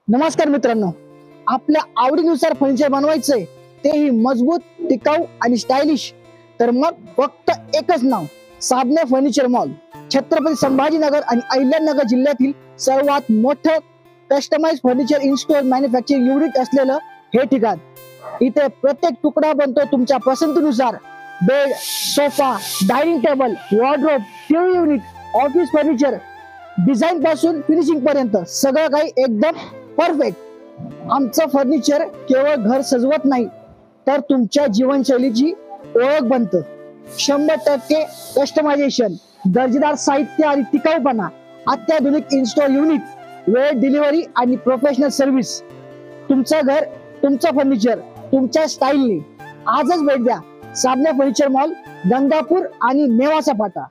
नमस्कार मित्रांनो, आपल्या आवडीनुसार फर्निचर बनवायचंय, तेही मजबूत, टिकाऊ आणि स्टायलिश. तर मग फक्त एकच नाव, साबणे फर्निचर मॉल. छत्रपती संभाजीनगर आणि अहिल्यानगर जिल्ह्यातील सर्वात मोठं customise furniture install manufacturing unit असलेलं हे ठिकाण. इथे प्रत्येक तुकडा बनतो तुमच्या पसंतीनुसार. Bed, sofa, dining table, wardrobe, TV unit, office furniture, design पासून फिनिशिंग पर्यंत सगळं काही एकदम परफेक्ट. आमचं फर्निचर केवळ घर सजवत नाही, तर तुमच्या जीवनशैलीची ओळख बनतं. 100% कस्टमायझेशन, दर्जेदार साहित्य आणि टिकाऊपणा, अत्याधुनिक इन्स्टॉल युनिट, वेळ डिलिव्हरी आणि प्रोफेशनल सर्व्हिस. तुमचं घर, तुमचं फर्निचर, तुमच्या स्टाईलने. आजच भेट द्या साबणे फर्निचर मॉल, गंगापूर आणि नेवासा फाटा.